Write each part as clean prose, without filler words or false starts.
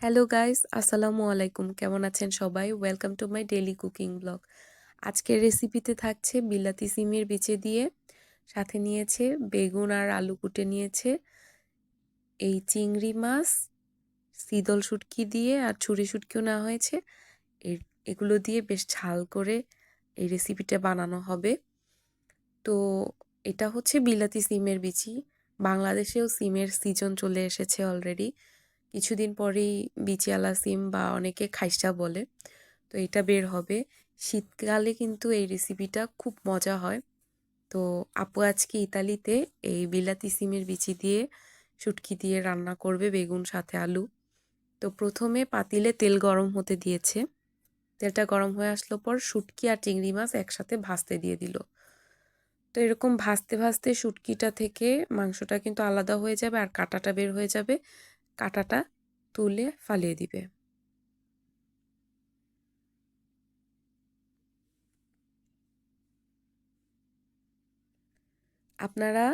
Hello guys, আসসালামু আলাইকুম। কেমন আছেন সবাই? Welcome to my daily cooking blog. আজকের রেসিপিতে থাকছে বিলাতি সিমের বিচি দিয়ে, সাথে নিয়েছে বেগুন আর আলু কুটে নিয়েছে, এই চিংড়ি মাছ, শীতল শুটকি দিয়ে আর ছুরি শুটকিও নেওয়া হয়েছে। এগুলো দিয়ে বেশ ঝাল করে এই রেসিপিটা বানানো হবে। তো এটা হচ্ছে বিলাতি সিমের বিচি। বাংলাদেশেও সিমের সিজন চলে এসেছে অলরেডি। কিছুদিন পরেই বিচিওয়ালা সিম বা অনেকে খাইসা বলে, তো এটা বের হবে। শীতকালে কিন্তু এই রেসিপিটা খুব মজা হয়। তো আপু আজকে ইতালিতে এই বিলাতি সিমের বিচি দিয়ে শুটকি দিয়ে রান্না করবে, বেগুন সাথে আলু। তো প্রথমে পাতিলে তেল গরম হতে দিয়েছে। তেলটা গরম হয়ে আসলো পর শুটকি আর চিংড়ি মাছ একসাথে ভাজতে দিয়ে দিল। তো এরকম ভাজতে ভাজতে শুটকিটা থেকে মাংসটা কিন্তু আলাদা হয়ে যাবে আর কাঁটাটা বের হয়ে যাবে। কাঁটাটা তুলে ফালিয়ে দিবে। আপনারা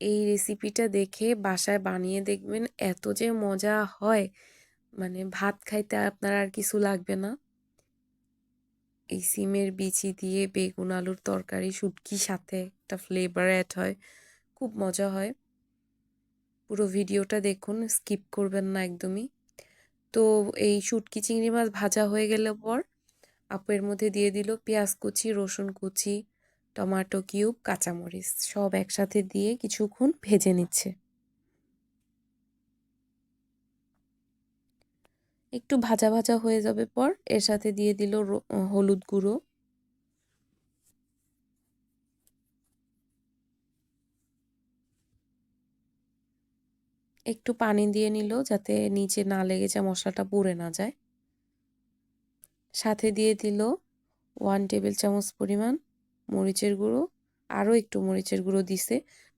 এই রেসিপিটা দেখে বাসায় বানিয়ে দেখবেন, এত যে মজা হয়, মানে ভাত খাইতে আপনার আর কিছু লাগবে না। এই সিমের বিচি দিয়ে বেগুন আলুর তরকারি শুটকির সাথে একটা ফ্লেভার অ্যাড হয়, খুব মজা হয়। পুরো ভিডিওটা দেখুন, স্কিপ করবেন না একদমই। তো এই শুটকি চিংড়ি মাছ ভাজা হয়ে গেলে পর আপু এর মধ্যে দিয়ে দিল পেঁয়াজ কুচি, রসুন কুচি, টমেটো কিউব, কাঁচামরিচ সব একসাথে দিয়ে কিছুক্ষণ ভেজে নিচ্ছে। একটু ভাজা ভাজা হয়ে যাবে পর এর সাথে দিয়ে দিল হলুদ গুঁড়ো, একটু পানি দিয়ে নিল যাতে নিচে না লেগে যায়, মশলাটা পুড়ে না যায়। সাথে দিয়ে দিল 1 টেবিল চামচ পরিমাণ মরিচের গুঁড়ো, আরও একটু মরিচের গুঁড়ো দিছে,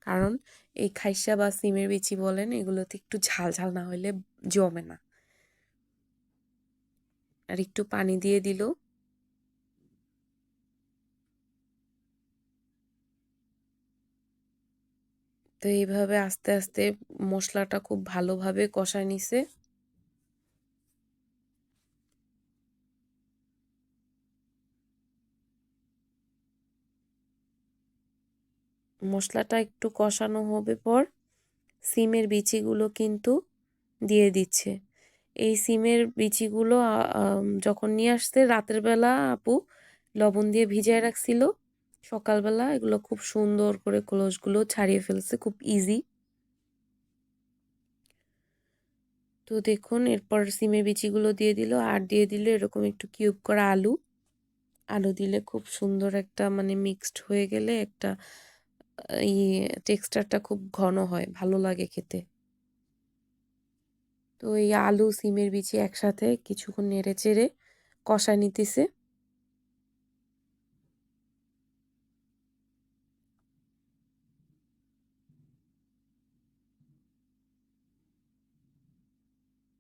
কারণ এই খাইসা বা সিমের বিচি বলেন, এগুলোতে একটু ঝাল ঝাল না হলে জমে না। আর একটু পানি দিয়ে দিল। তো এইভাবে আস্তে আস্তে মশলাটা খুব ভালোভাবে কষায় নিছে। মশলাটা একটু কষানো হবে পর সিমের বিচিগুলো কিন্তু দিয়ে দিচ্ছে। এই সিমের বিচিগুলো যখন নিয়ে আসছে রাতের বেলা আপু লবণ দিয়ে ভিজায় রাখছিল, সকালবেলা এগুলো খুব সুন্দর করে খোলসগুলো ছাড়িয়ে ফেলছে, খুব ইজি। তো দেখুন এরপর সিমের বিচিগুলো দিয়ে দিল আর দিয়ে দিল এরকম একটু কিউব করা আলু। আলু দিলে খুব সুন্দর একটা, মানে মিক্সড হয়ে গেলে একটা টেক্সচারটা খুব ঘন হয়, ভালো লাগে খেতে। তো এই আলু সিমের বিচি একসাথে কিছুক্ষণ নেড়ে চেড়ে কষা নিতেছে।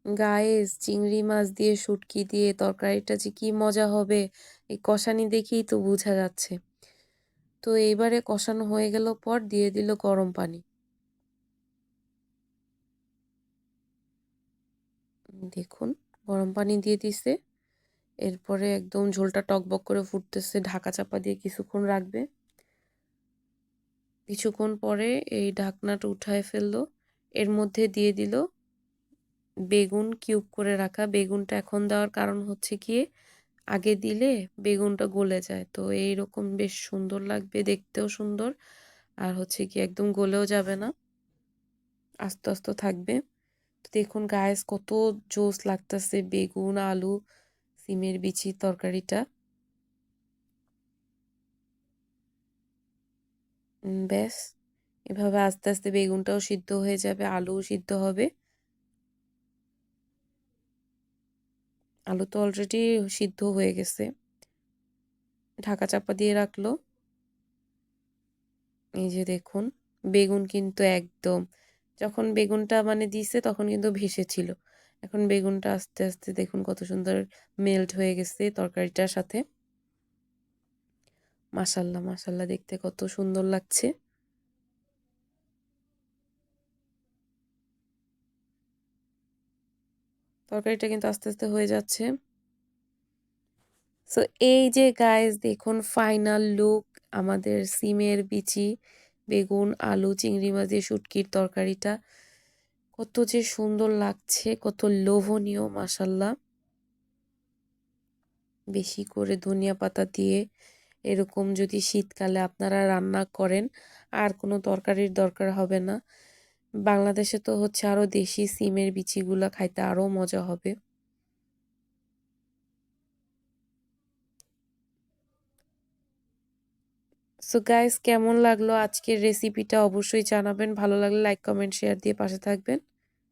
গাইস, চিংড়ি মাছ দিয়ে শুটকি দিয়ে তরকারিটা যে কি মজা হবে এই কষানি দেখেই তো বোঝা যাচ্ছে। তো এইবারে কষানো হয়ে গেল পর দিয়ে দিল গরম পানি। দেখুন গরম পানি দিয়ে দিছে। এরপরে একদম ঝোলটা টকবক করে ফুটতেছে, ঢাকা চাপা দিয়ে কিছুক্ষণ রাখবে। কিছুক্ষণ পরে এই ঢাকনাটা উঠায় ফেললো। এর মধ্যে দিয়ে দিল বেগুন কিউব করে রাখা। বেগুনটা এখন দেওয়ার কারণ হচ্ছে গিয়ে আগে দিলে বেগুনটা গলে যায়, তো এইরকম বেশ সুন্দর লাগবে, দেখতেও সুন্দর, আর হচ্ছে কি একদম গলেও যাবে না, আস্তে আস্তে থাকবে। তো দেখুন গাইস, কত জোস লাগতেছে বেগুন আলু সিমের বিচি তরকারিটা। ব্যাস, এভাবে আস্তে আস্তে বেগুনটাও সিদ্ধ হয়ে যাবে, আলুও সিদ্ধ হবে। আলু তো অলরেডি সিদ্ধ হয়ে গেছে। ঢাকা চাপা দিয়ে রাখলো। এই যে দেখুন বেগুন কিন্তু একদম, যখন বেগুনটা মানে দিছে তখন কিন্তু ভেসে ছিল, এখন বেগুনটা আস্তে আস্তে দেখুন কত সুন্দর মেল্ট হয়ে গেছে তরকারিটার সাথে। মাশাল্লাহ মাশাল্লাহ, দেখতে কত সুন্দর লাগছে। তরকারিটা কিন্তু আস্তে আস্তে হয়ে যাচ্ছে। সো এই যে গাইস দেখুন ফাইনাল লুক আমাদের সিমের বিচি, বেগুন, আলু, চিংড়ি মাছ দিয়ে শুটকির তরকারিটা। কত যে সুন্দর লাগছে, কত লোভনীয় মাশাল্লাহ। বেশি করে ধনিয়া পাতা দিয়ে এরকম যদি শীতকালে আপনারা রান্না করেন আর কোনো তরকারির দরকার হবে না। বাংলাদেশে তো হচ্ছে আরো দেশি সিমের বিচিগুলা খাইতে আরো মজা হবে। সো গাইস কেমন লাগলো আজকের রেসিপিটা অবশ্যই জানাবেন। ভালো লাগলে লাইক, কমেন্ট, শেয়ার দিয়ে পাশে থাকবেন।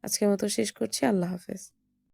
আজকের মতো শেষ করছি। আল্লাহ হাফেজ।